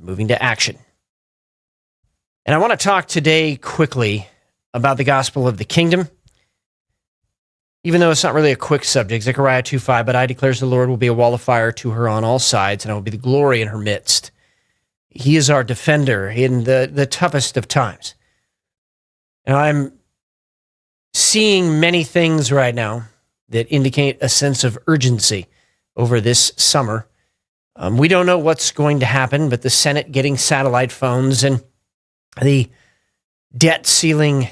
moving to action. And I want to talk today quickly about the gospel of the kingdom. Even though it's not really a quick subject, Zechariah 2:5, but I declares the Lord will be a wall of fire to her on all sides, and I will be the glory in her midst. He is our defender in the toughest of times. And I'm seeing many things right now that indicate a sense of urgency over this summer. We don't know what's going to happen, but the Senate getting satellite phones and the debt ceiling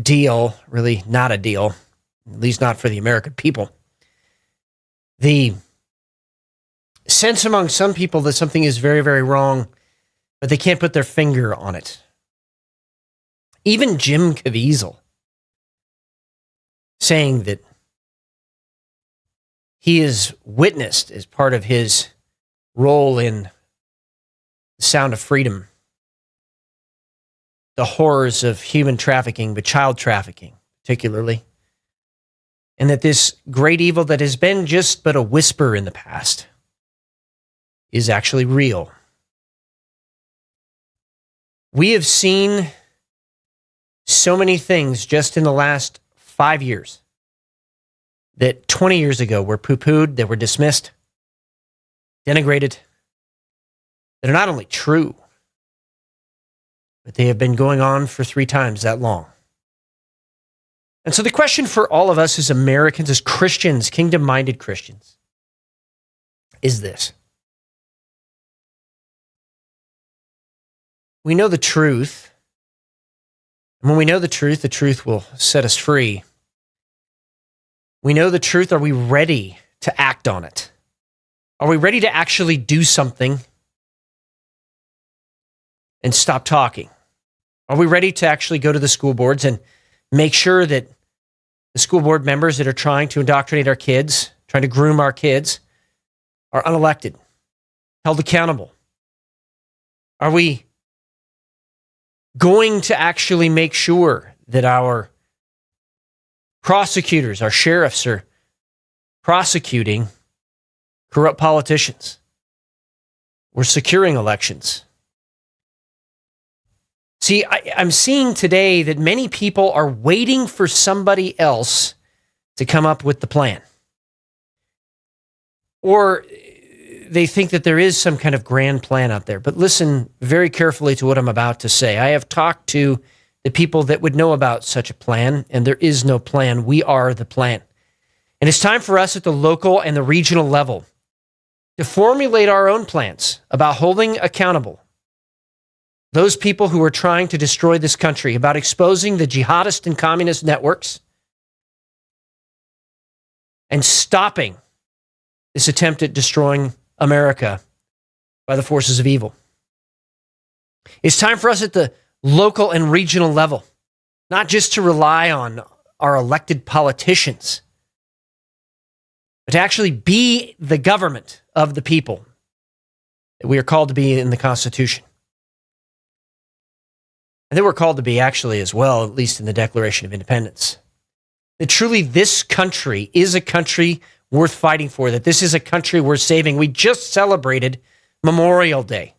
deal, really not a deal, at least not for the American people. The sense among some people that something is very, very wrong, but they can't put their finger on it. Even Jim Caviezel saying that he is witnessed as part of his role in The Sound of Freedom, the horrors of human trafficking, but child trafficking particularly, and that this great evil that has been just but a whisper in the past is actually real. We have seen so many things just in the last 5 years that 20 years ago were poo-pooed, that were dismissed, denigrated, that are not only true, but they have been going on for 3 times that long. And so the question for all of us as Americans, as Christians, kingdom-minded Christians, is this. We know the truth. And when we know the truth will set us free. We know the truth. Are we ready to act on it? Are we ready to actually do something and stop talking? Are we ready to actually go to the school boards and make sure that the school board members that are trying to indoctrinate our kids, trying to groom our kids, are unelected, held accountable? Are we going to actually make sure that our prosecutors, our sheriffs are prosecuting corrupt politicians? We're securing elections. See, I'm seeing today that many people are waiting for somebody else to come up with the plan. Or they think that there is some kind of grand plan out there. But listen very carefully to what I'm about to say. I have talked to the people that would know about such a plan, and there is no plan. We are the plan. And it's time for us at the local and the regional level to formulate our own plans about holding accountable those people who are trying to destroy this country, about exposing the jihadist and communist networks, and stopping this attempt at destroying America by the forces of evil. It's time for us at the local and regional level, not just to rely on our elected politicians, but to actually be the government of the people that we are called to be in the Constitution. And that we're called to be actually as well, at least in the Declaration of Independence. That truly this country is a country worth fighting for, that this is a country worth saving. We just celebrated Memorial Day,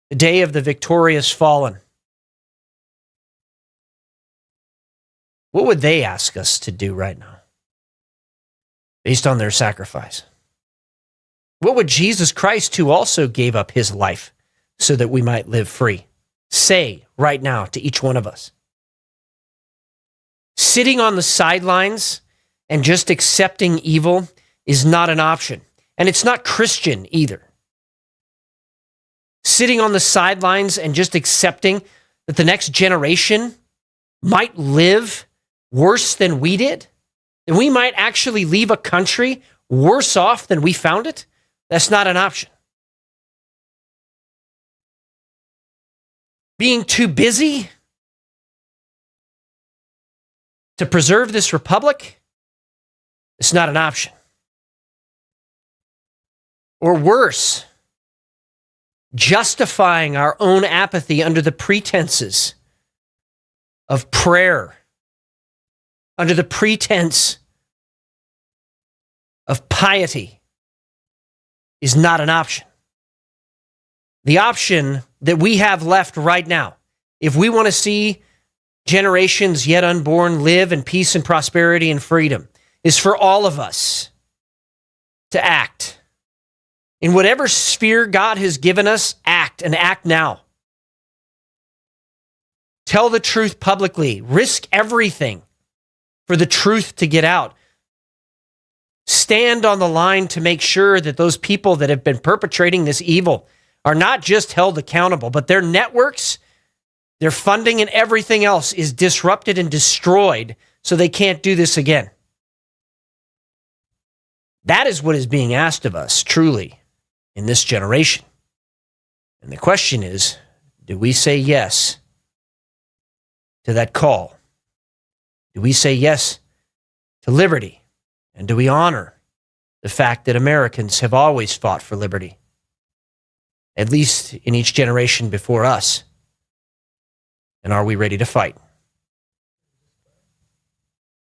the day of the victorious fallen. What would they ask us to do right now based on their sacrifice? What would Jesus Christ, who also gave up his life so that we might live free, say right now to each one of us? Sitting on the sidelines and just accepting evil is not an option. And it's not Christian either. Sitting on the sidelines and just accepting that the next generation might live worse than we did, and we might actually leave a country worse off than we found it, that's not an option. Being too busy to preserve this republic, it's not an option. Or worse, justifying our own apathy under the pretenses of prayer, under the pretense of piety, is not an option. The option that we have left right now, if we want to see generations yet unborn live in peace and prosperity and freedom, is for all of us to act. In whatever sphere God has given us, act, and act now. Tell the truth publicly. Risk everything for the truth to get out. Stand on the line to make sure that those people that have been perpetrating this evil are not just held accountable, but their networks, their funding, and everything else is disrupted and destroyed so they can't do this again. That is what is being asked of us, truly, in this generation. And the question is, do we say yes to that call? Do we say yes to liberty? And do we honor the fact that Americans have always fought for liberty, at least in each generation before us? And are we ready to fight?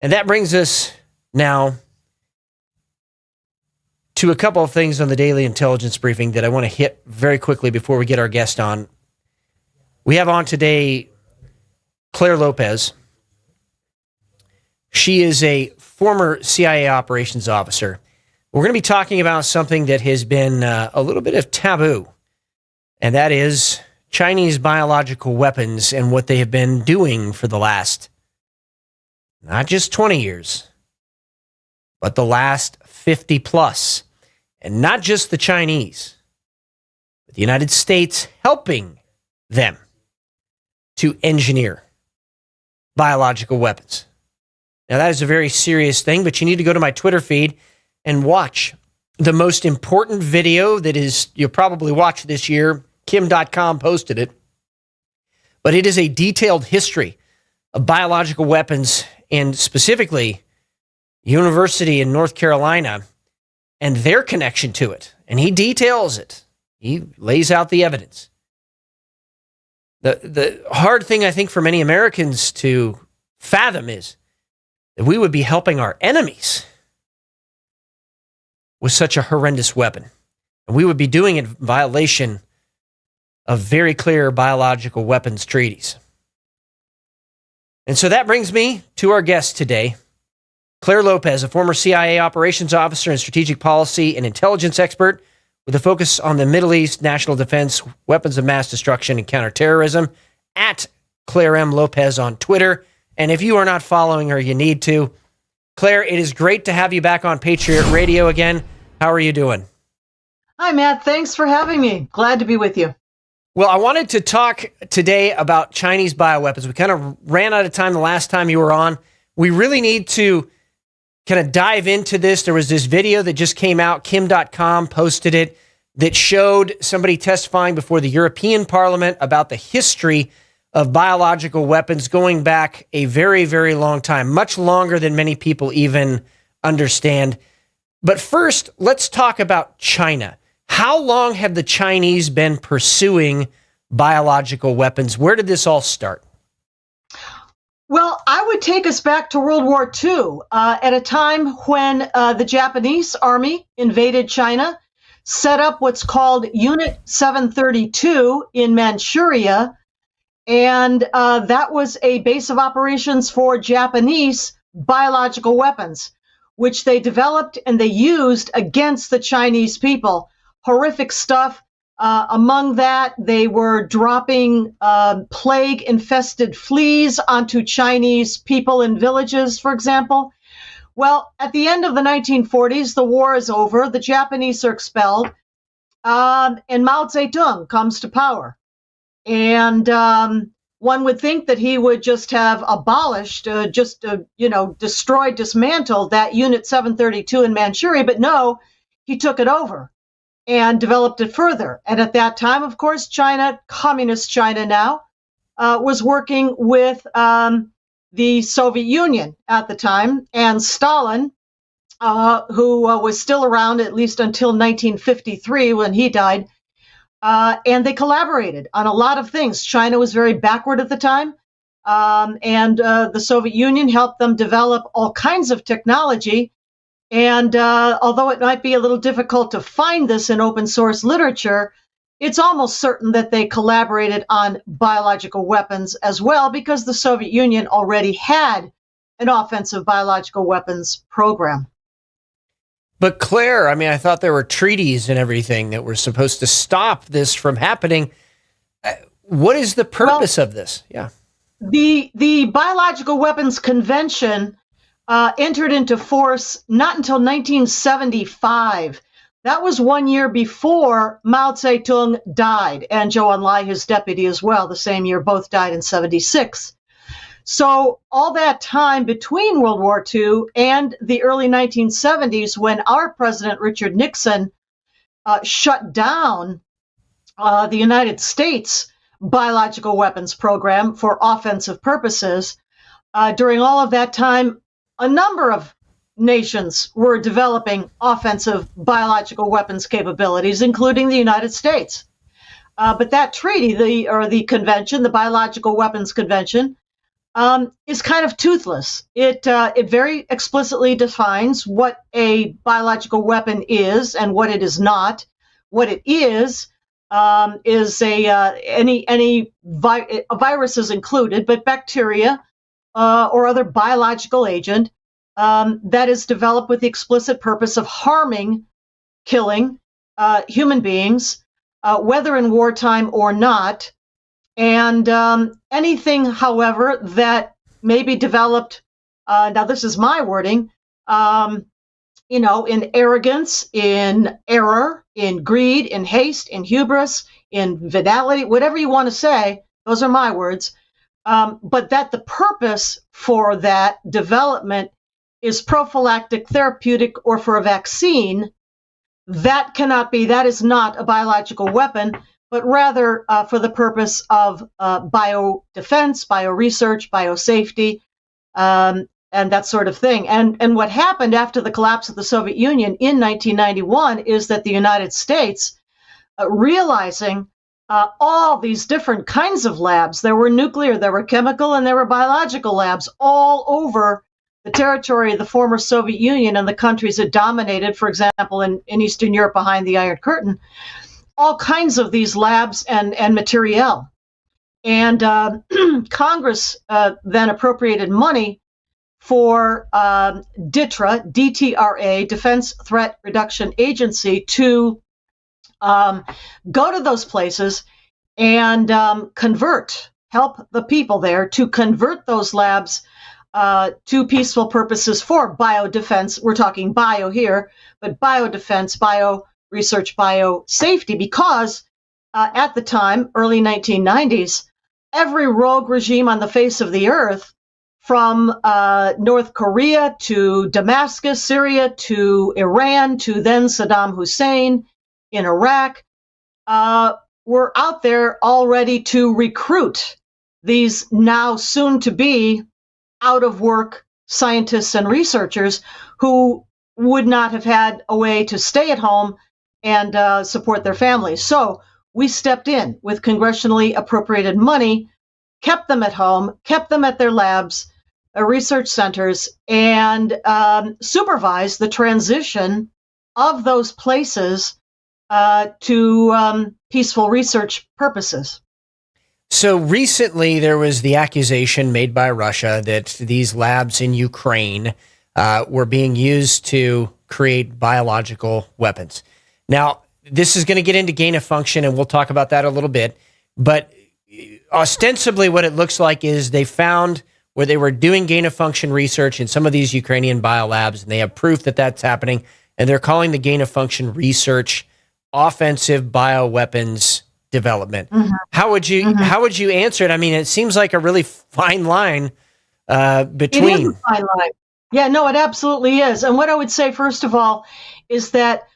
And that brings us now to a couple of things on the daily intelligence briefing that I want to hit very quickly before we get our guest on. We have on today Clare Lopez. She is a former CIA operations officer. We're going to be talking about something that has been a little bit of taboo, and that is Chinese biological weapons and what they have been doing for the last, not just 20 years, but the last 50 plus. And not just the Chinese, but the United States helping them to engineer biological weapons. Now, that is a very serious thing, but you need to go to my Twitter feed and watch the most important video that is, you'll probably watch this year. Kim.com posted it. But it is a detailed history of biological weapons and specifically University in North Carolina and their connection to it. And he details it. He lays out the evidence. The hard thing, I think, for many Americans to fathom is that we would be helping our enemies with such a horrendous weapon. And we would be doing it in violation of very clear biological weapons treaties. And so that brings me to our guest today, Clare Lopez, a former CIA operations officer and strategic policy and intelligence expert with a focus on the Middle East, national defense, weapons of mass destruction, and counterterrorism, at Clare M. Lopez on Twitter. And if you are not following her, you need to. Clare, it is great to have you back on Patriot Radio again. How are you doing? Hi, Matt. Thanks for having me. Glad to be with you. Well, I wanted to talk today about Chinese bioweapons. We kind of ran out of time the last time you were on. We really need to kind of dive into this. There was this video that just came out. Kim.com posted it that showed somebody testifying before the European Parliament about the history of biological weapons going back a very, very long time, much longer than many people even understand. But first, let's talk about China. How long have the Chinese been pursuing biological weapons? Where did this all start? Well, I would take us back to World War II, at a time when the Japanese army invaded China, set up what's called Unit 732 in Manchuria, and that was a base of operations for Japanese biological weapons, which they developed and they used against the Chinese people. Horrific stuff. Among that, they were dropping plague-infested fleas onto Chinese people in villages, for example. Well, at the end of the 1940s, the war is over, the Japanese are expelled, and Mao Zedong comes to power. And one would think that he would just have abolished, destroyed, dismantled that Unit 732 in Manchuria, but no, he took it over and developed it further. And at that time, of course, China, communist China now, was working with the Soviet Union at the time, and Stalin, who was still around at least until 1953 when he died, and they collaborated on a lot of things. China was very backward at the time, and the Soviet Union helped them develop all kinds of technology. And although it might be a little difficult to find this in open source literature, it's almost certain that they collaborated on biological weapons as well, because the Soviet Union already had an offensive biological weapons program. But Claire, I mean, I thought there were treaties and everything that were supposed to stop this from happening. What is the purpose of this? Yeah. The Biological Weapons Convention entered into force not until 1975. That was 1 year before Mao Zedong died, and Zhou Enlai, his deputy, as well, the same year. Both died in 76. So all that time between World War II and the early 1970s, when our president, Richard Nixon, shut down the United States biological weapons program for offensive purposes, during all of that time, a number of nations were developing offensive biological weapons capabilities, including the United States. But that treaty, the convention, the Biological Weapons Convention, is kind of toothless. It very explicitly defines what a biological weapon is and what it is not. What it is any virus is included, but bacteria or other biological agent that is developed with the explicit purpose of harming, killing human beings, whether in wartime or not. And anything, however, that may be developed, now this is my wording, in arrogance, in error, in greed, in haste, in hubris, in venality, whatever you want to say, those are my words. But that the purpose for that development is prophylactic, therapeutic, or for a vaccine, that is not a biological weapon, but rather for the purpose of biodefense, bioresearch, biosafety, and that sort of thing. And what happened after the collapse of the Soviet Union in 1991 is that the United States, realizing all these different kinds of labs, there were nuclear, there were chemical, and there were biological labs all over the territory of the former Soviet Union and the countries it dominated, for example, in Eastern Europe behind the Iron Curtain, all kinds of these labs and materiel. And Congress then appropriated money for DTRA, DTRA, Defense Threat Reduction Agency, to go to those places and help the people there to convert those labs to peaceful purposes for biodefense. We're talking bio here, but biodefense, bioresearch, biosafety, because at the time, early 1990s, every rogue regime on the face of the earth, from North Korea to Damascus, Syria, to Iran, to then Saddam Hussein in Iraq, were out there all ready to recruit these now soon to be out of work scientists and researchers who would not have had a way to stay at home and support their families. So we stepped in with congressionally appropriated money, kept them at home, kept them at their labs, research centers, and supervised the transition of those places to peaceful research purposes. So recently there was the accusation made by Russia that these labs in Ukraine were being used to create biological weapons. Now, this is going to get into gain of function, and we'll talk about that a little bit. But ostensibly what it looks like is they found where they were doing gain of function research in some of these Ukrainian biolabs, and they have proof that that's happening, and they're calling the gain of function research offensive bioweapons development. Mm-hmm. How would you answer it? I mean, it seems like a really fine line between. It is a fine line. Yeah, no, it absolutely is. And what I would say, first of all, is that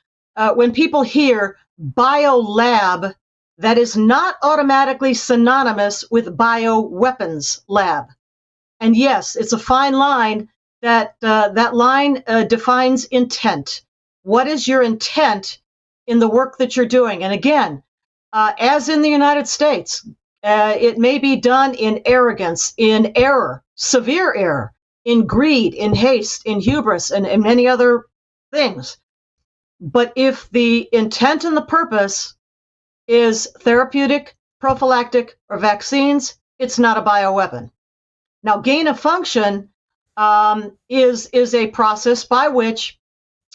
when people hear biolab, that is not automatically synonymous with bioweapons lab. And yes, it's a fine line. That line defines intent. What is your intent in the work that you're doing? And again, as in the United States, it may be done in arrogance, in error, severe error, in greed, in haste, in hubris, and many other things. But if the intent and the purpose is therapeutic, prophylactic, or vaccines, it's not a bioweapon. Now, gain of function is a process by which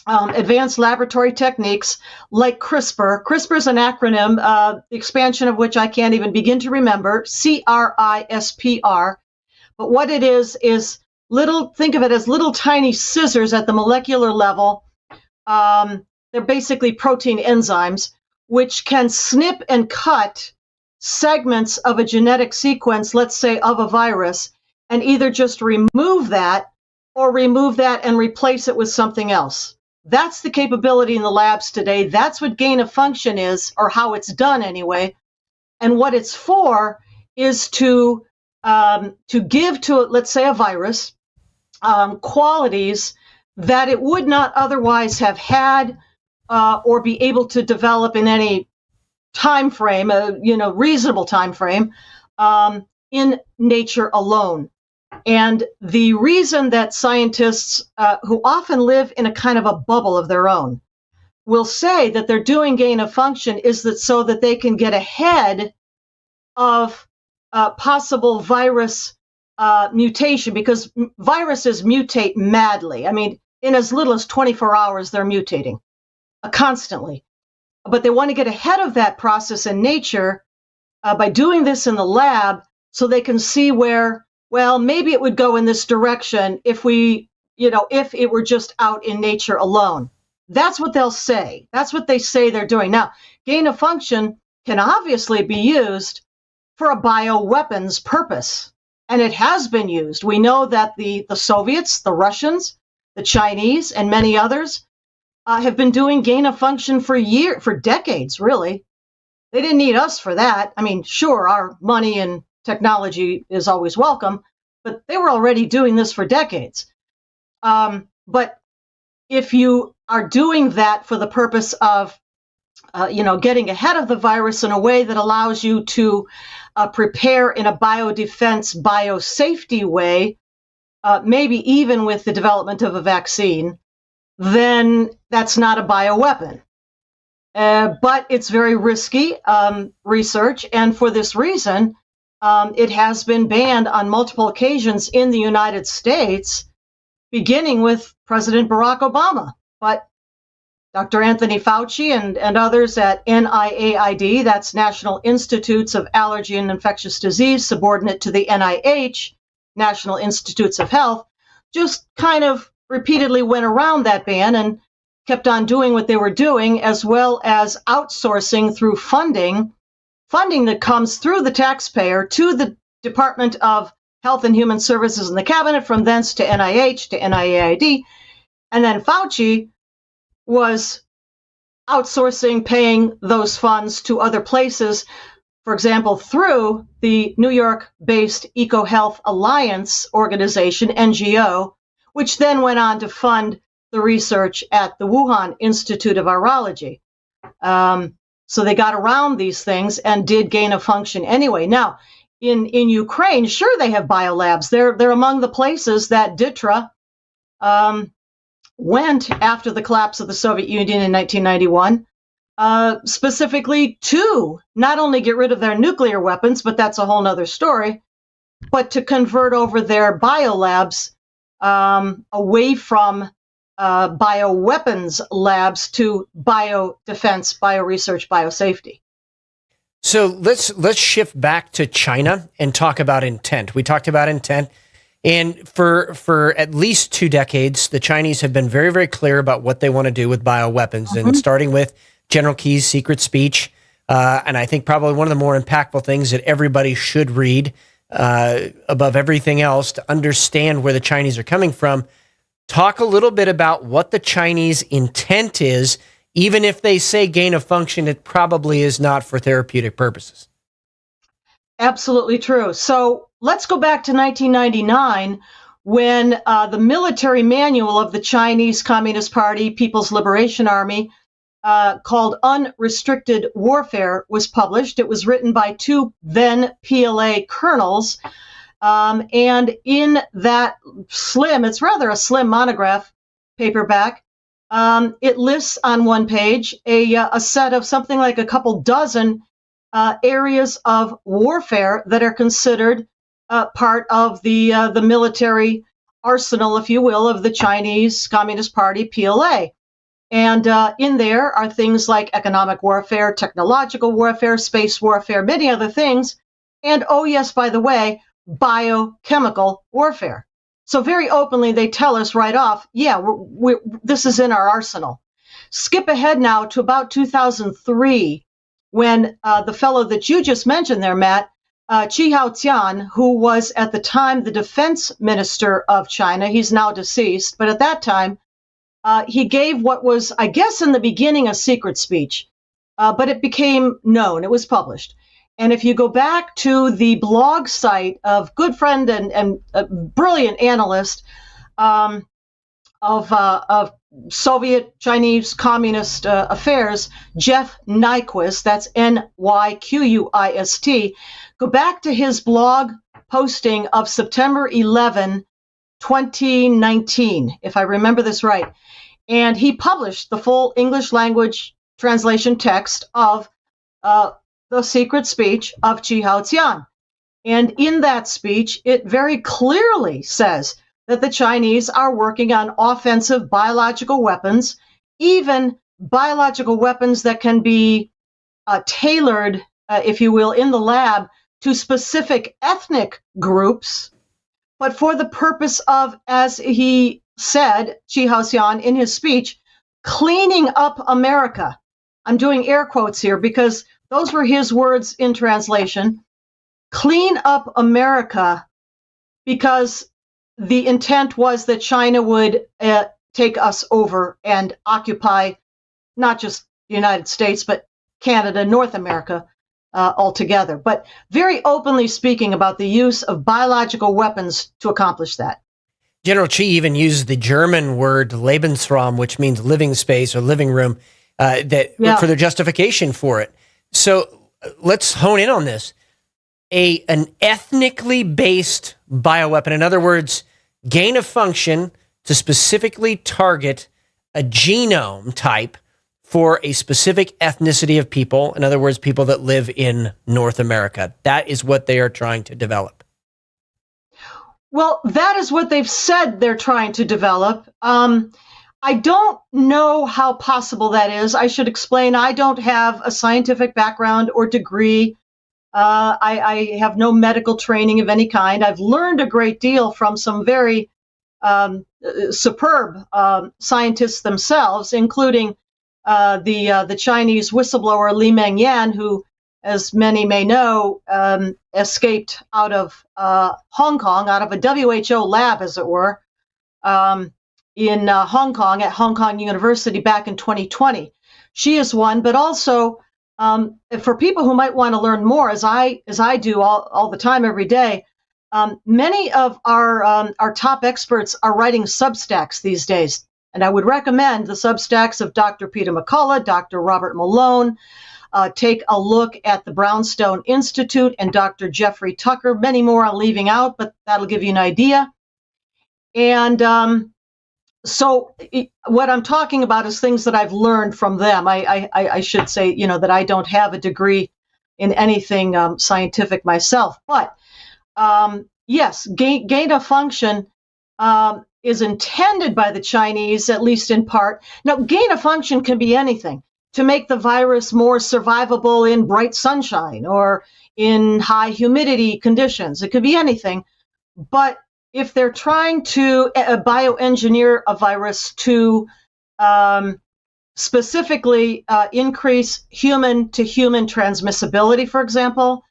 advanced laboratory techniques like CRISPR. CRISPR is an acronym, the expansion of which I can't even begin to remember, CRISPR. But what it is think of it as little tiny scissors at the molecular level. They're basically protein enzymes, which can snip and cut segments of a genetic sequence, let's say of a virus, and either just remove that or remove that and replace it with something else. That's the capability in the labs today. That's what gain of function is, or how it's done anyway. And what it's for is to give to, let's say, a virus qualities that it would not otherwise have had or be able to develop in any time frame, reasonable time frame, in nature alone. And the reason that scientists who often live in a kind of a bubble of their own will say that they're doing gain of function is that so that they can get ahead of possible virus mutation, because viruses mutate madly. I mean, in as little as 24 hours, they're mutating constantly. But they want to get ahead of that process in nature by doing this in the lab so they can see where, well, maybe it would go in this direction if if it were just out in nature alone. That's what they'll say. That's what they say they're doing. Now, gain of function can obviously be used for a bioweapons purpose, and it has been used. We know that the Soviets, the Russians, the Chinese, and many others have been doing gain of function for decades, really. They didn't need us for that. I mean, sure, our money and technology is always welcome, but they were already doing this for decades. But if you are doing that for the purpose of, getting ahead of the virus in a way that allows you to prepare in a biodefense, biosafety way, maybe even with the development of a vaccine, then that's not a bioweapon. But it's very risky research, and for this reason, it has been banned on multiple occasions in the United States, beginning with President Barack Obama. But Dr. Anthony Fauci and others at NIAID, that's National Institutes of Allergy and Infectious Disease, subordinate to the NIH, National Institutes of Health, just kind of repeatedly went around that ban and kept on doing what they were doing, as well as outsourcing through funding that comes through the taxpayer to the Department of Health and Human Services in the cabinet, from thence to NIH, to NIAID. And then Fauci was outsourcing, paying those funds to other places, for example, through the New York-based EcoHealth Alliance organization, NGO, which then went on to fund the research at the Wuhan Institute of Virology. So they got around these things and did gain of function anyway. Now, in Ukraine, sure, they have biolabs. They're among the places that DITRA went after the collapse of the Soviet Union in 1991, specifically to not only get rid of their nuclear weapons, but that's a whole nother story, but to convert over their biolabs away from bioweapons labs to biodefense, bioresearch, biosafety. So let's shift back to China and talk about intent. We talked about intent, and for at least 2 decades, the Chinese have been very, very clear about what they want to do with bioweapons, and starting with General Key's secret speech, and I think probably one of the more impactful things that everybody should read above everything else to understand where the Chinese are coming from. Talk a little bit about what the Chinese intent is. Even if they say gain of function, it probably is not for therapeutic purposes. Absolutely true. So let's go back to 1999 when the military manual of the Chinese Communist Party, People's Liberation Army, called Unrestricted Warfare, was published. It was written by 2 then PLA colonels. And in that it's rather a slim monograph paperback, it lists on one page a set of something like a couple dozen areas of warfare that are considered part of the military arsenal, if you will, of the Chinese Communist Party, PLA. And in there are things like economic warfare, technological warfare, space warfare, many other things. And, oh yes, by the way, biochemical warfare. So very openly, they tell us right off, yeah, this is in our arsenal. Skip ahead now to about 2003, when the fellow that you just mentioned there, Matt, Chi Haotian, who was at the time the defense minister of China, he's now deceased, but at that time, he gave what was, I guess, in the beginning, a secret speech, but it became known. It was published. And if you go back to the blog site of good friend and brilliant analyst of Soviet Chinese Communist affairs, Jeff Nyquist, that's Nyquist, go back to his blog posting of September 11, 2019, if I remember this right. And he published the full English language translation text of the secret speech of Chi Haotian. And in that speech, it very clearly says that the Chinese are working on offensive biological weapons, even biological weapons that can be tailored, if you will, in the lab to specific ethnic groups, but for the purpose of, as he said, Chi Haotian, in his speech, cleaning up America. I'm doing air quotes here because those were his words in translation. Clean up America, because the intent was that China would take us over and occupy not just the United States, but Canada, North America altogether. But very openly speaking about the use of biological weapons to accomplish that. General Chi even used the German word Lebensraum, which means living space or living room, for their justification for it. So let's hone in on this. An ethnically based bioweapon, in other words, gain of function to specifically target a genome type for a specific ethnicity of people, in other words, people that live in North America. That is what they are trying to develop. Well, that is what they've said they're trying to develop. I don't know how possible that is. I should explain, I don't have a scientific background or degree. I have no medical training of any kind. I've learned a great deal from some very superb scientists themselves, including the Chinese whistleblower Li Mengyan, who, as many may know, escaped out of Hong Kong, out of a WHO lab, as it were, in Hong Kong at Hong Kong University back in 2020. She is one, but also for people who might want to learn more, as I do all the time, every day, many of our top experts are writing Substacks these days. And I would recommend the Substacks of Dr. Peter McCullough, Dr. Robert Malone. Take a look at the Brownstone Institute and Dr. Jeffrey Tucker. Many more I'm leaving out, but that'll give you an idea. And what I'm talking about is things that I've learned from them. I should say, that I don't have a degree in anything scientific myself. But yes, gain of function is intended by the Chinese, at least in part. Now, gain of function can be anything. To make the virus more survivable in bright sunshine or in high humidity conditions. It could be anything. But if they're trying to bioengineer a virus to specifically increase human-to-human transmissibility, for example,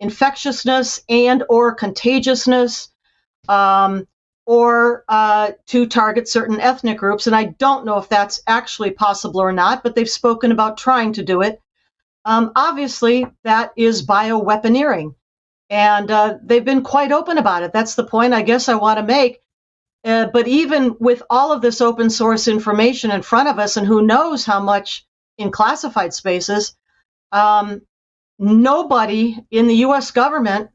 infectiousness and or contagiousness, or to target certain ethnic groups. And I don't know if that's actually possible or not, but they've spoken about trying to do it. Obviously, that is bioweaponeering. And they've been quite open about it. That's the point I guess I want to make. But even with all of this open source information in front of us, and who knows how much in classified spaces, nobody in the U.S. government,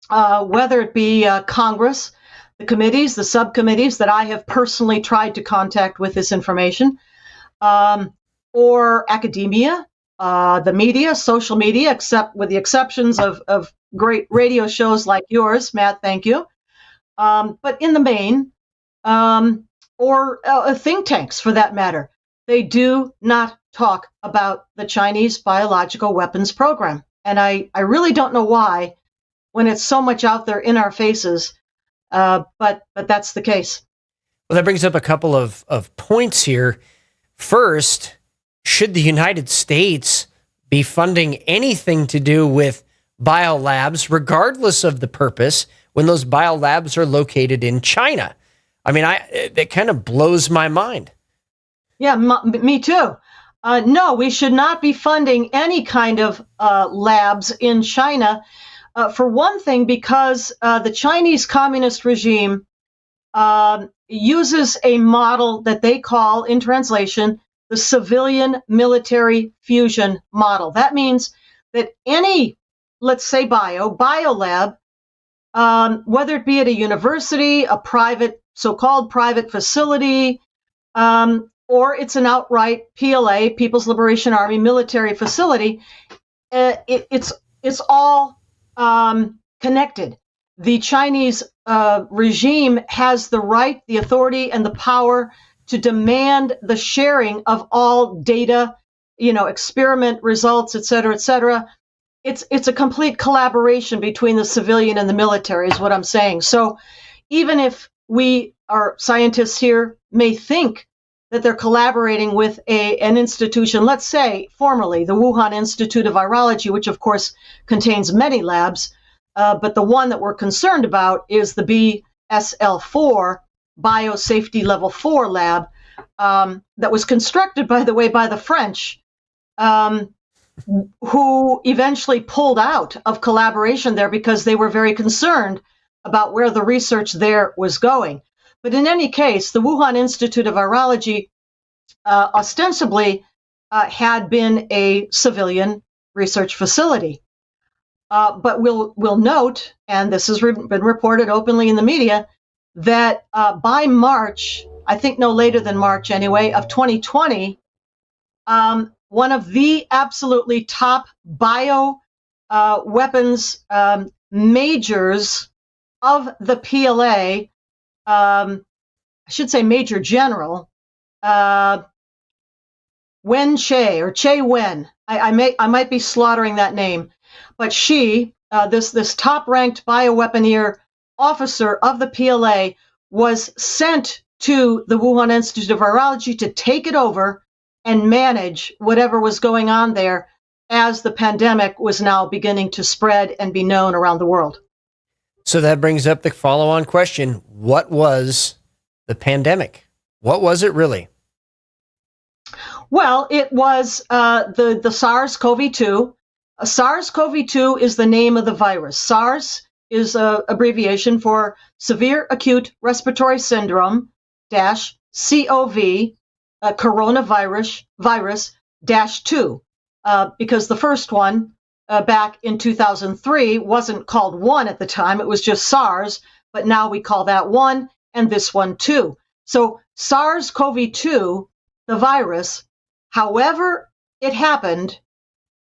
whether it be Congress, the committees, the subcommittees that I have personally tried to contact with this information, or academia, the media, social media, except with the exceptions of great radio shows like yours, Matt, thank you. But in the main, or think tanks for that matter, they do not talk about the Chinese biological weapons program. And I really don't know why, when it's so much out there in our faces, but that's the case. Well, that brings up a couple of points here. First, should the United States be funding anything to do with biolabs, regardless of the purpose, when those biolabs are located in China? I mean, that kind of blows my mind. Yeah, me too. No, we should not be funding any kind of labs in China. For one thing, because the Chinese communist regime uses a model that they call, in translation, the civilian military fusion model. That means that any, let's say biolab, whether it be at a university, a private, so-called private facility, or it's an outright PLA, People's Liberation Army military facility, it's all connected. The Chinese regime has the right, the authority, and the power to demand the sharing of all data, experiment results, et cetera, et cetera. It's a complete collaboration between the civilian and the military, is what I'm saying. So even if we, our scientists here, may think that they're collaborating with an institution, let's say formerly the Wuhan Institute of Virology, which of course contains many labs, but the one that we're concerned about is the BSL-4, Biosafety Level 4 lab, that was constructed, by the way, by the French, who eventually pulled out of collaboration there because they were very concerned about where the research there was going. But in any case, the Wuhan Institute of Virology ostensibly had been a civilian research facility. But we'll note, and this has been reported openly in the media, that by March, I think no later than March anyway, of 2020, one of the absolutely top bio weapons majors of the PLA, I should say Major General, Shea, or Shea Wen. I might be slaughtering that name, but she, this top-ranked bioweaponeer officer of the PLA, was sent to the Wuhan Institute of Virology to take it over and manage whatever was going on there as the pandemic was now beginning to spread and be known around the world. So that brings up the follow-on question. What was the pandemic? What was it really? Well, it was the SARS-CoV-2. SARS-CoV-2 is the name of the virus. SARS is an abbreviation for Severe Acute Respiratory Syndrome -CoV, coronavirus -2, because the first one back in 2003 wasn't called 1 at the time. It was just SARS, but now we call that 1 and this one 2. So SARS-CoV-2, the virus, however it happened,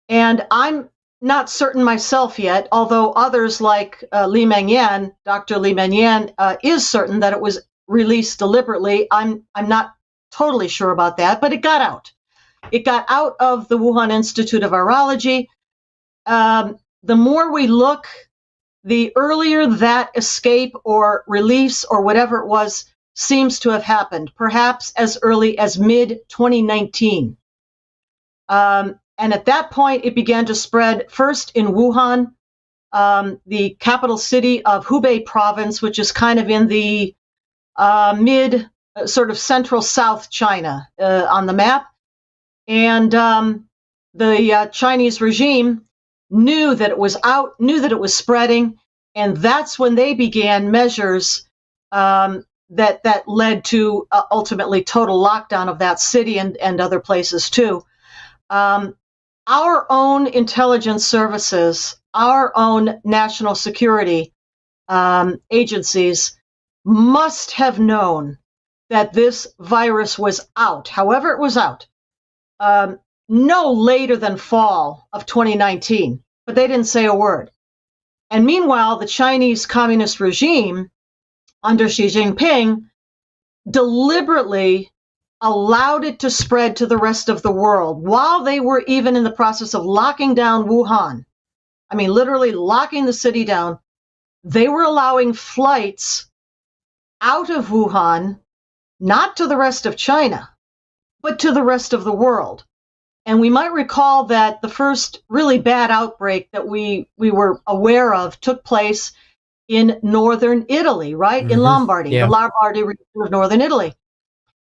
and I'm not certain myself yet, although others like Dr. Li Mengyan, is certain that it was released deliberately. I'm not totally sure about that, but it got out. It got out of the Wuhan Institute of Virology. The more we look, the earlier that escape or release or whatever it was seems to have happened, perhaps as early as mid-2019. And at that point, it began to spread first in Wuhan, the capital city of Hubei province, which is kind of in the mid, sort of central South China on the map. And the Chinese regime knew that it was out, knew that it was spreading, and that's when they began measures that led to ultimately total lockdown of that city and other places too. Our own intelligence services, our own national security agencies must have known that this virus was out, however it was out. no later than fall of 2019, but they didn't say a word. And meanwhile, the Chinese communist regime under Xi Jinping deliberately allowed it to spread to the rest of the world while they were even in the process of locking down Wuhan. I mean, literally locking the city down. They were allowing flights out of Wuhan, not to the rest of China, but to the rest of the world. And we might recall that the first really bad outbreak that we were aware of took place in northern Italy, right? Mm-hmm. In Lombardy, the Lombardy region of northern Italy.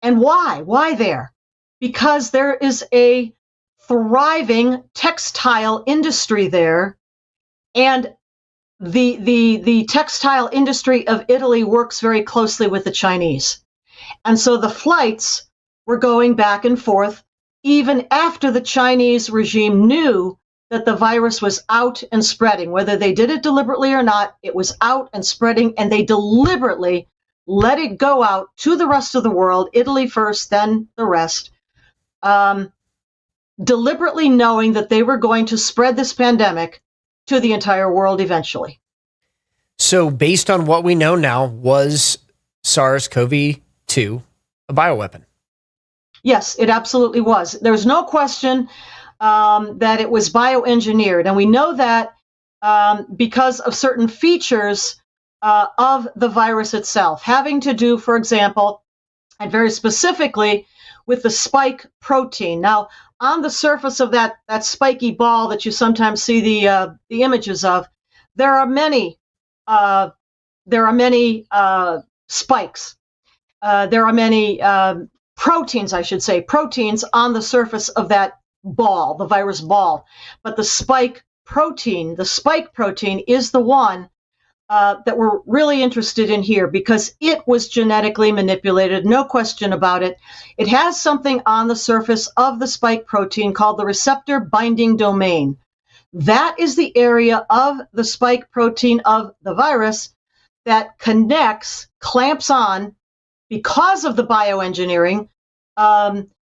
And why? Why there? Because there is a thriving textile industry there, and the textile industry of Italy works very closely with the Chinese. And so the flights were going back and forth even after the Chinese regime knew that the virus was out and spreading. Whether they did it deliberately or not, it was out and spreading, and they deliberately let it go out to the rest of the world, Italy first, then the rest, deliberately knowing that they were going to spread this pandemic to the entire world eventually. So based on what we know now, was SARS-CoV-2 a bioweapon? Yes, it absolutely was. There's no question that it was bioengineered. And we know that because of certain features of the virus itself, having to do, for example, and very specifically, with the spike protein. Now, on the surface of that spiky ball that you sometimes see the images of, there are many spikes. There are many proteins, I should say, proteins on the surface of that ball, the virus ball. But the spike protein is the one that we're really interested in here because it was genetically manipulated, no question about it. It has something on the surface of the spike protein called the receptor binding domain. That is the area of the spike protein of the virus that clamps on, because of the bioengineering,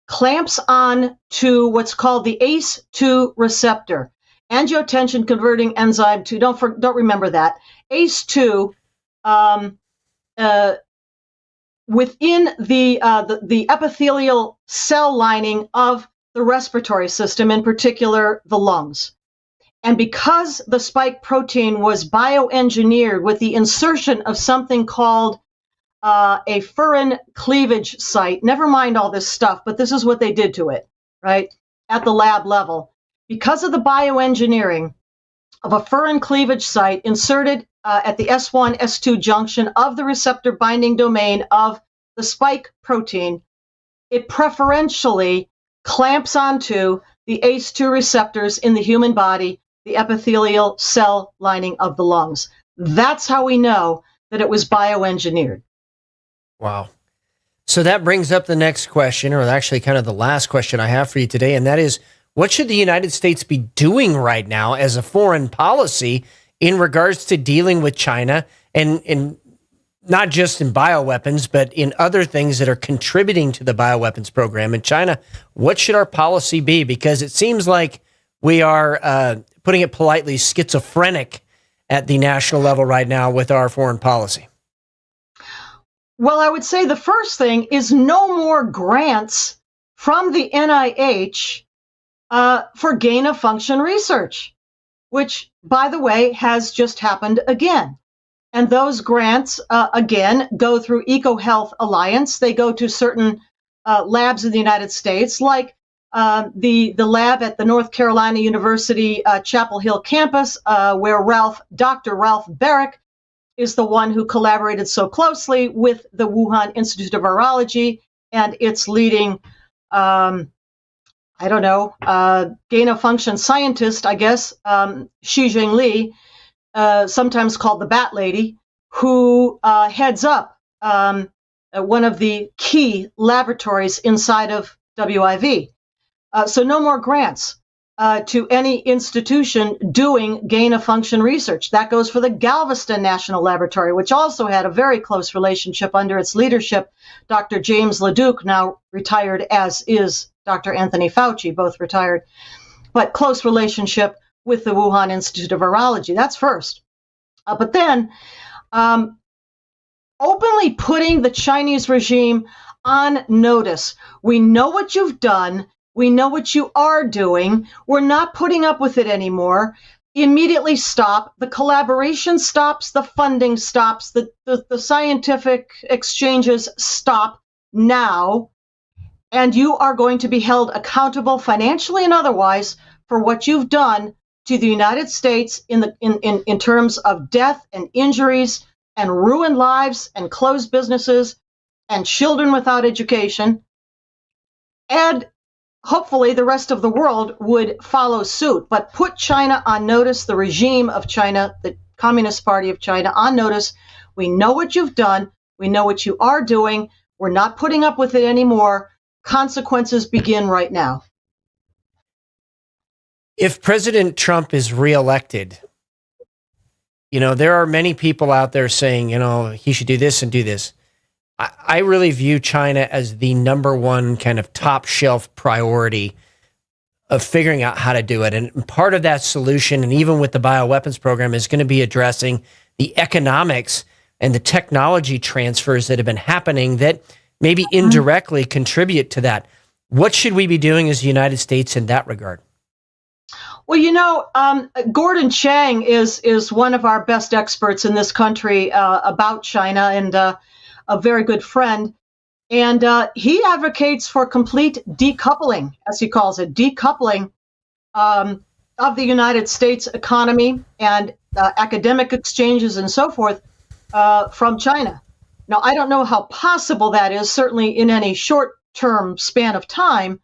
clamps on to what's called the ACE2 receptor, angiotensin converting enzyme 2. Don't remember that. ACE2 within the epithelial cell lining of the respiratory system, in particular the lungs. And because the spike protein was bioengineered with the insertion of something called a furin cleavage site, never mind all this stuff, but this is what they did to it, right, at the lab level. Because of the bioengineering of a furin cleavage site inserted at the S1, S2 junction of the receptor binding domain of the spike protein, it preferentially clamps onto the ACE2 receptors in the human body, the epithelial cell lining of the lungs. That's how we know that it was bioengineered. Wow. So that brings up the next question, or actually kind of the last question I have for you today, and that is, what should the United States be doing right now as a foreign policy in regards to dealing with China, and not just in bioweapons, but in other things that are contributing to the bioweapons program in China? What should our policy be? Because it seems like we are, putting it politely, schizophrenic at the national level right now with our foreign policy. Well, I would say the first thing is no more grants from the NIH for gain-of-function research, which, by the way, has just happened again. And those grants, again, go through EcoHealth Alliance. They go to certain labs in the United States, like the lab at the North Carolina University Chapel Hill campus, where Dr. Ralph Barrick is the one who collaborated so closely with the Wuhan Institute of Virology and its leading, gain-of-function scientist, I guess, Xi Jinping, sometimes called the Bat Lady, who heads up one of the key laboratories inside of WIV. So no more grants. to any institution doing gain-of-function research. That goes for the Galveston National Laboratory, which also had a very close relationship under its leadership. Dr. James LeDuc, now retired, as is Dr. Anthony Fauci, both retired, but close relationship with the Wuhan Institute of Virology. That's first. But then openly putting the Chinese regime on notice. We know what you've done. We know what you are doing. We're not putting up with it anymore. Immediately stop. The collaboration stops. The funding stops. The scientific exchanges stop now. And you are going to be held accountable financially and otherwise for what you've done to the United States in terms of death and injuries and ruined lives and closed businesses and children without education. And hopefully the rest of the world would follow suit, but put China on notice, the regime of China, the Communist Party of China on notice. We know what you've done. We know what you are doing. We're not putting up with it anymore. Consequences begin right now. If President Trump is reelected, there are many people out there saying, he should do this and do this. I really view China as the number one kind of top shelf priority of figuring out how to do it. And part of that solution, and even with the bioweapons program, is going to be addressing the economics and the technology transfers that have been happening that maybe indirectly contribute to that. What should we be doing as the United States in that regard? Well, Gordon Chang is one of our best experts in this country about China, and a very good friend. And he advocates for complete decoupling, as he calls it, decoupling of the United States economy and academic exchanges and so forth from China. Now, I don't know how possible that is, certainly in any short-term span of time,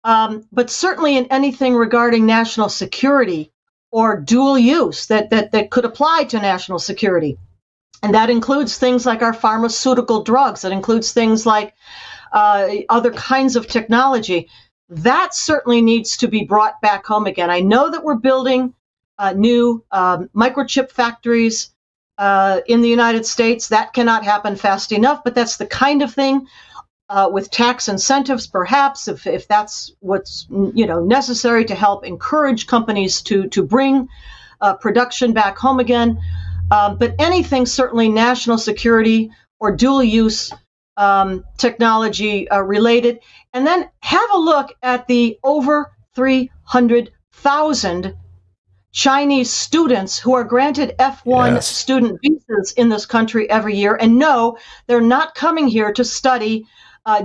but certainly in anything regarding national security or dual use that could apply to national security. And that includes things like our pharmaceutical drugs. That includes things like other kinds of technology. That certainly needs to be brought back home again. I know that we're building new microchip factories in the United States. That cannot happen fast enough, but that's the kind of thing with tax incentives, perhaps, if that's what's necessary to help encourage companies to bring production back home again. But anything certainly national security or dual use technology related. And then have a look at the over 300,000 Chinese students who are granted F1 student visas in this country every year. And no, they're not coming here to study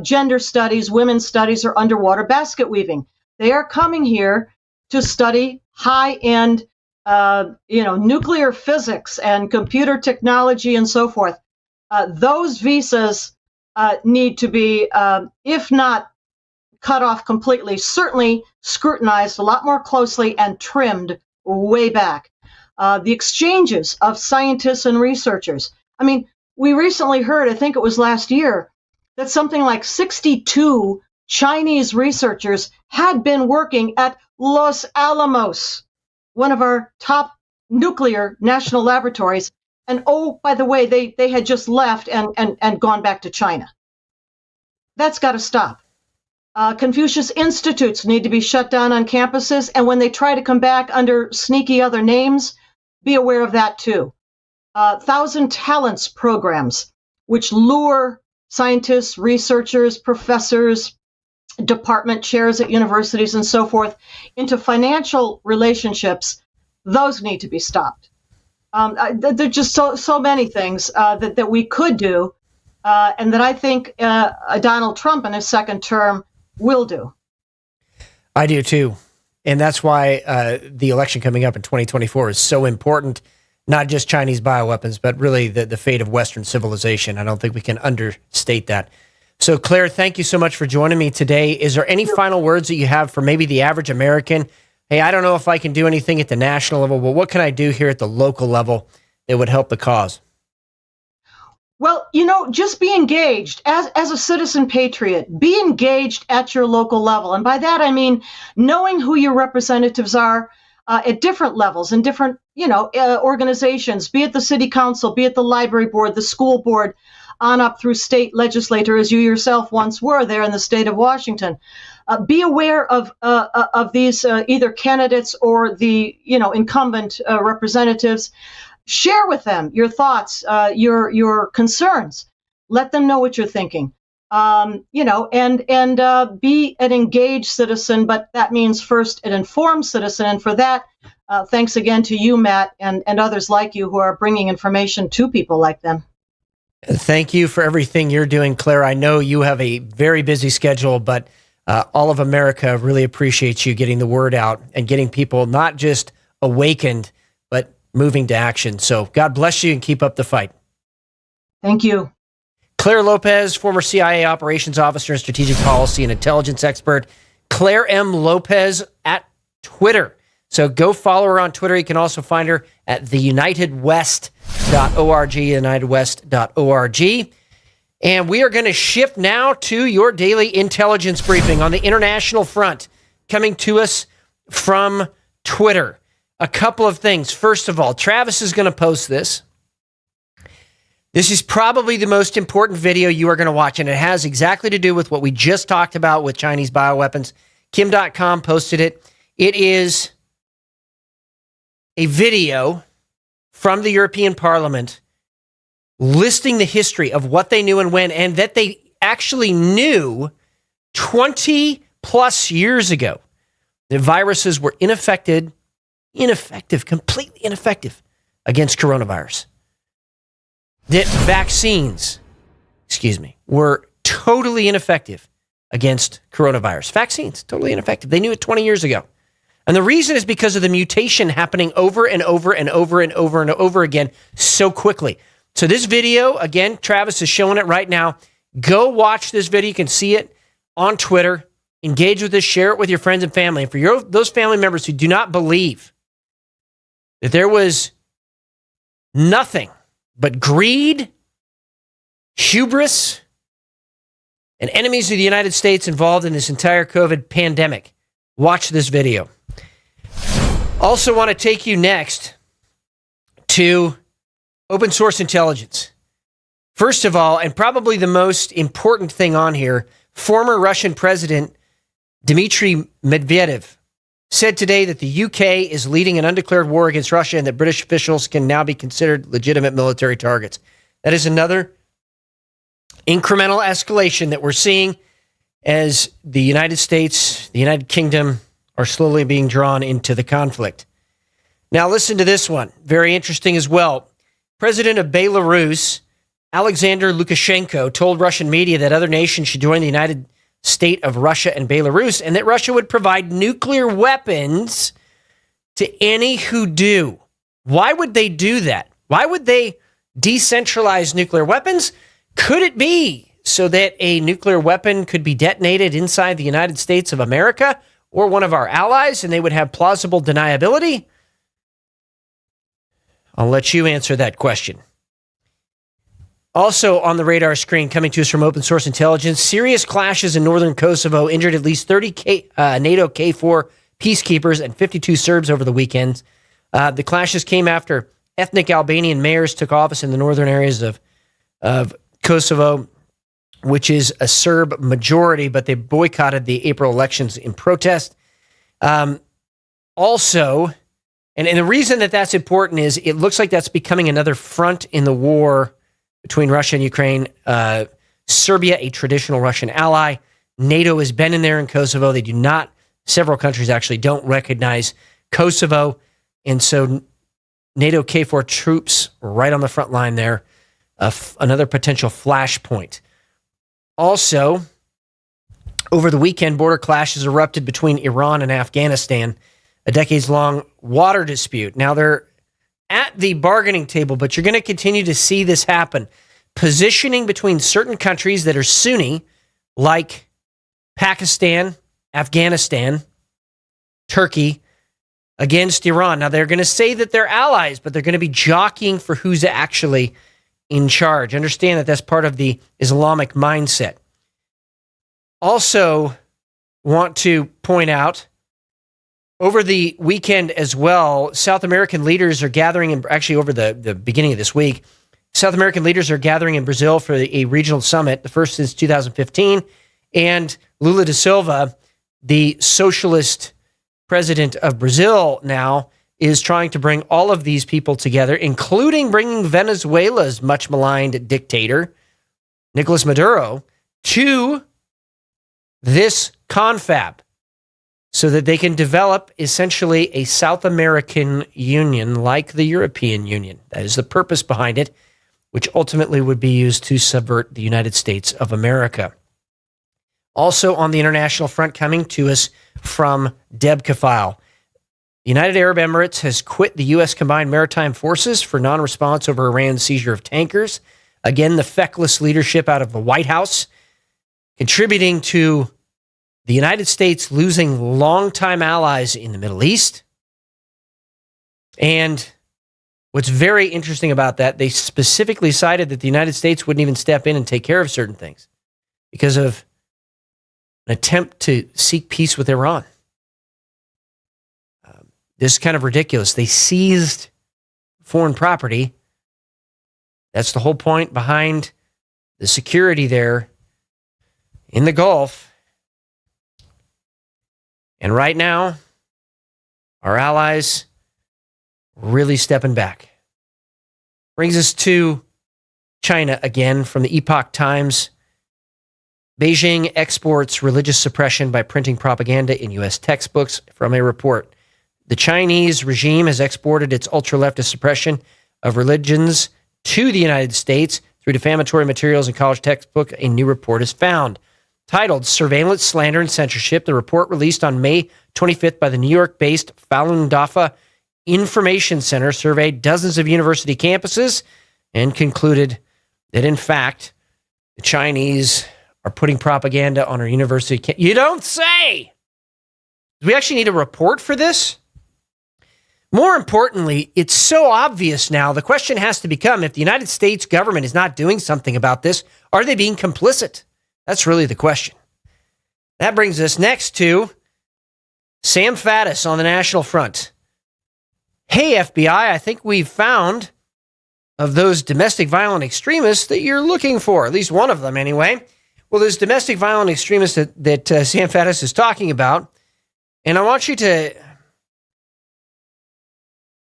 gender studies, women's studies, or underwater basket weaving. They are coming here to study high-end nuclear physics and computer technology and so forth. Those visas need to be, if not cut off completely, certainly scrutinized a lot more closely and trimmed way back. The exchanges of scientists and researchers. I mean, we recently heard, I think it was last year, that something like 62 Chinese researchers had been working at Los Alamos, one of our top nuclear national laboratories. And oh, by the way, they had just left and gone back to China. That's got to stop. Confucius Institutes need to be shut down on campuses. And when they try to come back under sneaky other names, be aware of that too. 1,000 Talents programs, which lure scientists, researchers, professors, department chairs at universities and so forth into financial relationships, those need to be stopped. There are just so many things that we could do and that I think Donald Trump in his second term will do. I do too. And that's why the election coming up in 2024 is so important, not just Chinese bioweapons, but really the fate of Western civilization. I don't think we can understate that. So, Clare, thank you so much for joining me today. Is there any final words that you have for maybe the average American? Hey, I don't know if I can do anything at the national level, but what can I do here at the local level that would help the cause? Well, just be engaged as a citizen patriot. Be engaged at your local level. And by that, I mean knowing who your representatives are at different levels in different, organizations, be it the city council, be it the library board, the school board, on up through state legislator, as you yourself once were there in the state of Washington. Be aware of these either candidates or the, incumbent representatives. Share with them your thoughts, your concerns. Let them know what you're thinking. And be an engaged citizen, but that means first an informed citizen. And for that, thanks again to you, Matt, and others like you who are bringing information to people like them. Thank you for everything you're doing, Claire. I know you have a very busy schedule, but all of America really appreciates you getting the word out and getting people not just awakened, but moving to action. So God bless you and keep up the fight. Thank you. Clare Lopez, former CIA operations officer and strategic policy and intelligence expert. Clare M. Lopez at Twitter. So go follow her on Twitter. You can also find her at theunitedwest.org, unitedwest.org. And we are going to shift now to your daily intelligence briefing on the international front, coming to us from Twitter. A couple of things. First of all, Travis is going to post this. This is probably the most important video you are going to watch, and it has exactly to do with what we just talked about with Chinese bioweapons. Kim.com posted it. It is a video from the European Parliament listing the history of what they knew and when, and that they actually knew 20 plus years ago that viruses were ineffective, completely ineffective against coronavirus. That vaccines, were totally ineffective against coronavirus. Vaccines, totally ineffective. They knew it 20 years ago. And the reason is because of the mutation happening over and over and over and over and over again so quickly. So this video, again, Travis is showing it right now. Go watch this video. You can see it on Twitter. Engage with this. Share it with your friends and family. And for those family members who do not believe that there was nothing but greed, hubris, and enemies of the United States involved in this entire COVID pandemic, watch this video. Also want to take you next to open source intelligence. First of all, and probably the most important thing on here, former Russian President Dmitry Medvedev said today that the UK is leading an undeclared war against Russia and that British officials can now be considered legitimate military targets. That is another incremental escalation that we're seeing as the United States, the United Kingdom are slowly being drawn into the conflict. Now listen to this one. Very interesting as well. President of Belarus, Alexander Lukashenko, told Russian media that other nations should join the United State of Russia and Belarus, and that Russia would provide nuclear weapons to any who do. Why would they do that? Why would they decentralize nuclear weapons? Could it be so that a nuclear weapon could be detonated inside the United States of America or one of our allies, and they would have plausible deniability? I'll let you answer that question. Also on the radar screen, coming to us from Open Source Intelligence, serious clashes in northern Kosovo injured at least 30 NATO KFOR peacekeepers and 52 Serbs over the weekend. The clashes came after ethnic Albanian mayors took office in the northern areas of Kosovo, which is a Serb majority, but they boycotted the April elections in protest. Also, and the reason that that's important is it looks like that's becoming another front in the war between Russia and Ukraine. Serbia, a traditional Russian ally. NATO has been in there in Kosovo. They do not, several countries actually don't recognize Kosovo. And so NATO KFOR troops right on the front line there. Another potential flashpoint. Also, over the weekend, border clashes erupted between Iran and Afghanistan, a decades-long water dispute. Now, they're at the bargaining table, but you're going to continue to see this happen. Positioning between certain countries that are Sunni, like Pakistan, Afghanistan, Turkey, against Iran. Now, they're going to say that they're allies, but they're going to be jockeying for who's actually in charge. Understand that that's part of the Islamic mindset. Also, want to point out, over the weekend as well, South American leaders are gathering, actually over the beginning of this week, South American leaders are gathering in Brazil for a regional summit, the first since 2015, and Lula da Silva, the socialist president of Brazil now, is trying to bring all of these people together, including bringing Venezuela's much maligned dictator, Nicolas Maduro, to this confab so that they can develop essentially a South American union like the European Union. That is the purpose behind it, which ultimately would be used to subvert the United States of America. Also on the international front, coming to us from Deb Kafile, the United Arab Emirates has quit the U.S. Combined Maritime Forces for non-response over Iran's seizure of tankers. Again, the feckless leadership out of the White House, contributing to the United States losing longtime allies in the Middle East. And what's very interesting about that, they specifically cited that the United States wouldn't even step in and take care of certain things because of an attempt to seek peace with Iran. This is kind of ridiculous. They seized foreign property. That's the whole point behind the security there in the Gulf. And right now, our allies really stepping back. Brings us to China again from the Epoch Times. Beijing exports religious suppression by printing propaganda in U.S. textbooks from a report. The Chinese regime has exported its ultra-leftist suppression of religions to the United States through defamatory materials in college textbook, a new report has found. Titled Surveillance, Slander, and Censorship, the report released on May 25th by the New York-based Falun Dafa Information Center surveyed dozens of university campuses and concluded that, in fact, the Chinese are putting propaganda on our university. You don't say! Do we actually need a report for this? More importantly, it's so obvious now. The question has to become, if the United States government is not doing something about this, are they being complicit? That's really the question. That brings us next to Sam Faddis on the national front. Hey, FBI, I think we've found of those domestic violent extremists that you're looking for, at least one of them anyway. Well, there's domestic violent extremists that Sam Faddis is talking about, and I want you to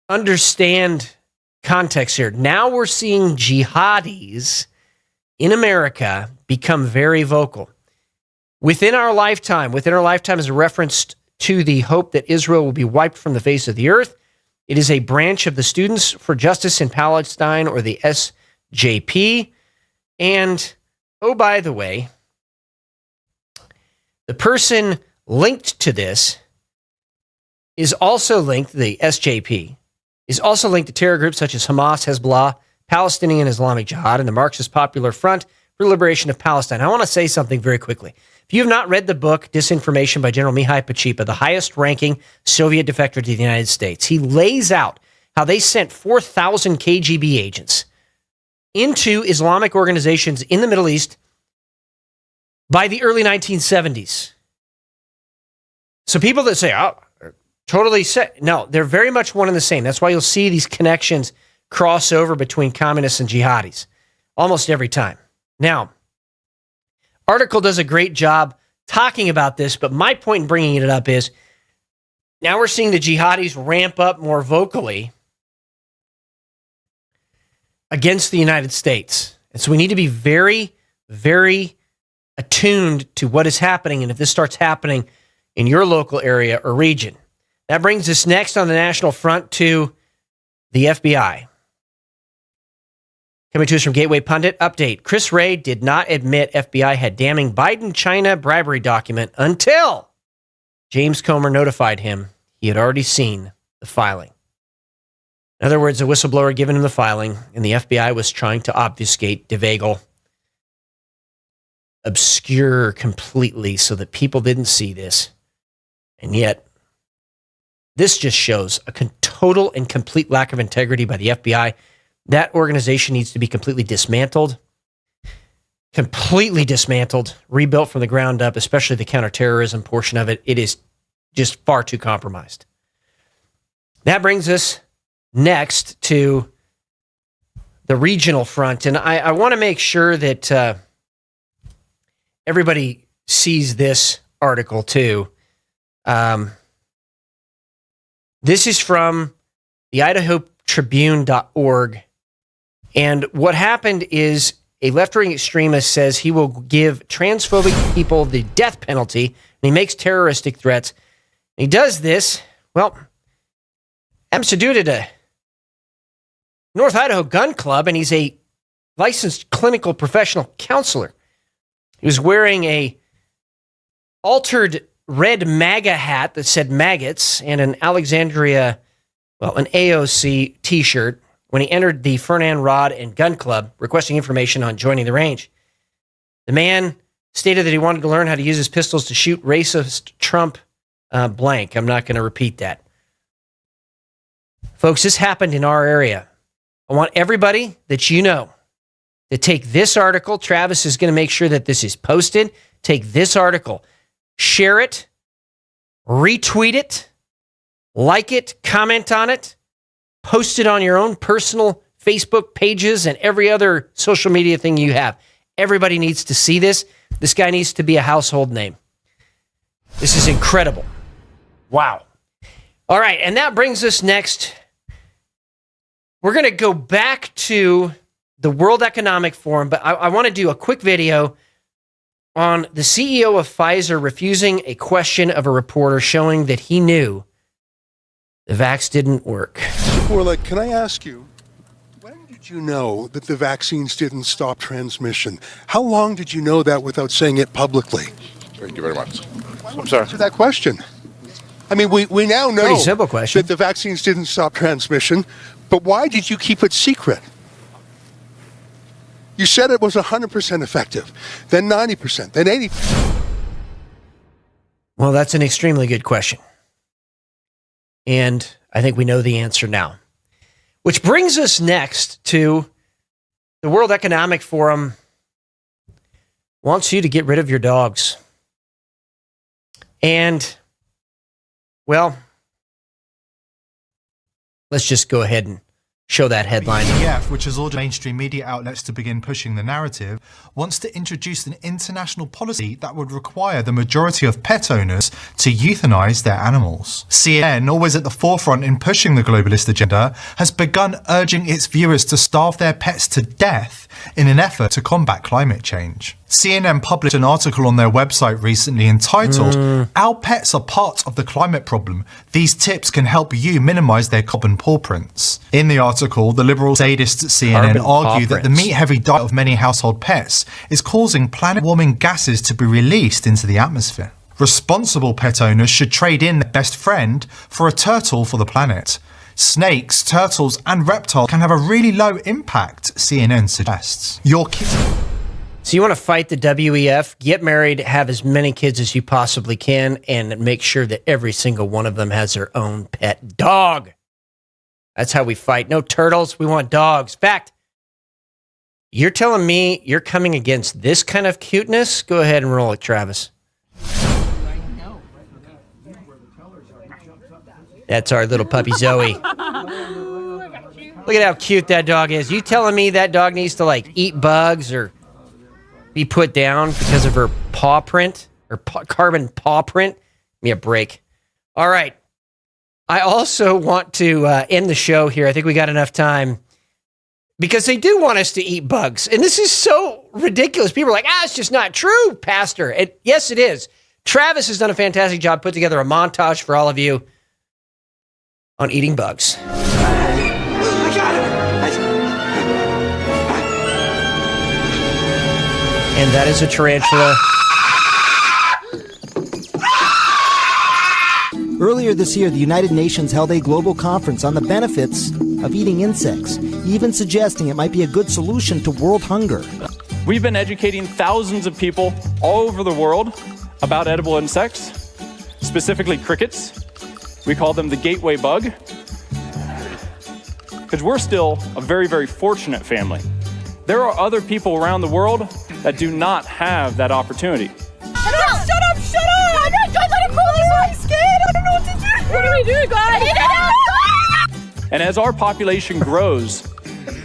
understand context here. Now we're seeing jihadis in America become very vocal. Within our lifetime is a reference to the hope that Israel will be wiped from the face of the earth. It is a branch of the Students for Justice in Palestine, or the SJP. And, oh, by the way, the person linked to this is also linked, the SJP, is also linked to terror groups such as Hamas, Hezbollah, Palestinian Islamic Jihad, and the Marxist Popular Front for Liberation of Palestine. I want to say something very quickly. If you have not read the book Disinformation by General Mihai Pachipa, the highest-ranking Soviet defector to the United States, he lays out how they sent 4,000 KGB agents into Islamic organizations in the Middle East by the early 1970s. So people that say, oh, totally set. No, they're very much one and the same. That's why you'll see these connections cross over between communists and jihadis almost every time. Now, article does a great job talking about this, but my point in bringing it up is now we're seeing the jihadis ramp up more vocally against the United States. And so we need to be very, very attuned to what is happening, and if this starts happening in your local area or region. That brings us next on the national front to the FBI. Coming to us from Gateway Pundit, update. Chris Wray did not admit FBI had damning Biden-China bribery document until James Comer notified him he had already seen the filing. In other words, a whistleblower had given him the filing, and the FBI was trying to obfuscate, deveigle, obscure completely so that people didn't see this. And yet, this just shows a total and complete lack of integrity by the FBI. That organization needs to be completely dismantled, rebuilt from the ground up, especially the counterterrorism portion of it. It is just far too compromised. That brings us next to the regional front. And I want to make sure that everybody sees this article too. This is from the Idaho Tribune.org. And what happened is a left-wing extremist says he will give transphobic people the death penalty, and he makes terroristic threats. And he does this, well, happens to do it at a North Idaho gun club, and he's a licensed clinical professional counselor. He was wearing a altered red MAGA hat that said maggots and an Alexandria, an AOC t-shirt when he entered the Fernan Rod and Gun Club requesting information on joining the range. The man stated that he wanted to learn how to use his pistols to shoot racist Trump blank. I'm not going to repeat that. Folks, this happened in our area. I want everybody that you know to take this article. Travis is going to make sure that this is posted. Take this article, share it, retweet it, like it, comment on it, post it on your own personal Facebook pages and every other social media thing you have. Everybody needs to see this. This guy needs to be a household name. This is incredible. Wow. All right, and that brings us next. We're going to go back to the World Economic Forum, but I want to do a quick video on the CEO of Pfizer refusing a question of a reporter showing that he knew the vax didn't work. Walla, can I ask you, when did you know that the vaccines didn't stop transmission? How long did you know that without saying it publicly? Thank you very much. I'm sorry. Answer that question. I mean, we now know pretty simple question. That the vaccines didn't stop transmission, but why did you keep it secret? You said it was 100% effective, then 90%, then 80%. Well, that's an extremely good question. And I think we know the answer now. Which brings us next to the World Economic Forum wants you to get rid of your dogs. And, well, let's just go ahead and show that headline. KF, which has ordered mainstream media outlets to begin pushing the narrative, wants to introduce an international policy that would require the majority of pet owners to euthanize their animals. CNN, always at the forefront in pushing the globalist agenda, has begun urging its viewers to starve their pets to death in an effort to combat climate change. CNN published an article on their website recently entitled, Our Pets Are Part of the Climate Problem. These tips can help you minimize their carbon paw prints. In the article, the liberal sadists at CNN argue that the meat-heavy diet of many household pets is causing planet-warming gases to be released into the atmosphere. Responsible pet owners should trade in their best friend for a turtle for the planet. Snakes, turtles, and reptiles can have a really low impact, CNN suggests. So you want to fight the WEF, get married, have as many kids as you possibly can, and make sure that every single one of them has their own pet dog. That's how we fight. No turtles, we want dogs. In fact, you're telling me you're coming against this kind of cuteness? Go ahead and roll it, Travis. That's our little puppy Zoe. Look at how cute that dog is. You telling me that dog needs to eat bugs or be put down because of her paw print or carbon paw print? Give me a break. All right. I also want to end the show here. I think we got enough time because they do want us to eat bugs. And this is so ridiculous. People are like, it's just not true, Pastor. And yes, it is. Travis has done a fantastic job, put together a montage for all of you on eating bugs. I got him! And that is a tarantula. Earlier this year, the United Nations held a global conference on the benefits of eating insects, even suggesting it might be a good solution to world hunger. We've been educating thousands of people all over the world about edible insects, specifically crickets. We call them the gateway bug. because we're still a very, very fortunate family. There are other people around the world that do not have that opportunity. Shut up! I'm not going to let him pull me. I'm scared. I don't know what to do. What do we do, guys? And as our population grows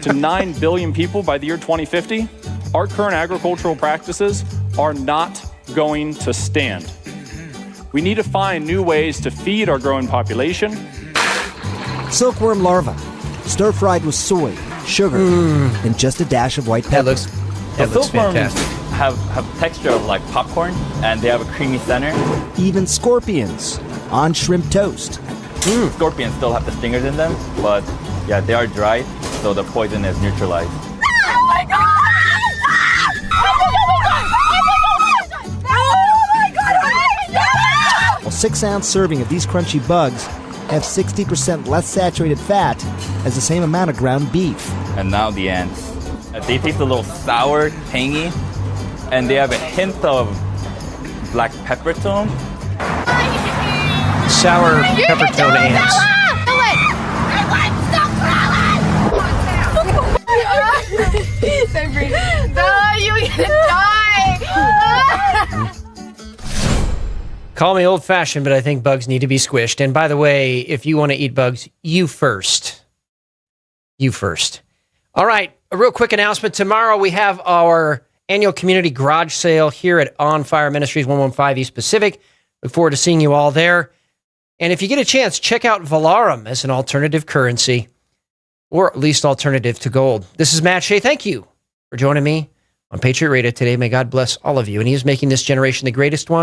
to 9 billion people by the year 2050, our current agricultural practices are not going to stand. We need to find new ways to feed our growing population. Silkworm larvae, stir-fried with soy, sugar, and just a dash of white pepper. That looks Silkworms fantastic. have texture of like popcorn, and they have a creamy center. Even scorpions on shrimp toast. Scorpions still have the stingers in them, but yeah, they are dry, so the poison is neutralized. Oh my God! A 6-ounce serving of these crunchy bugs have 60% less saturated fat as the same amount of ground beef. And now the ants. They taste a little sour, tangy, and they have a hint of black pepper to them. Sour pepper tone ants. No, you're gonna die! Call me old-fashioned, but I think bugs need to be squished. And by the way, if you want to eat bugs, you first. You first. All right, a real quick announcement. Tomorrow we have our annual community garage sale here at On Fire Ministries, 115 East Pacific. Look forward to seeing you all there. And if you get a chance, check out Valarum as an alternative currency, or at least alternative to gold. This is Matt Shea. Thank you for joining me on Patriot Radio today. May God bless all of you. And he is making this generation the greatest one.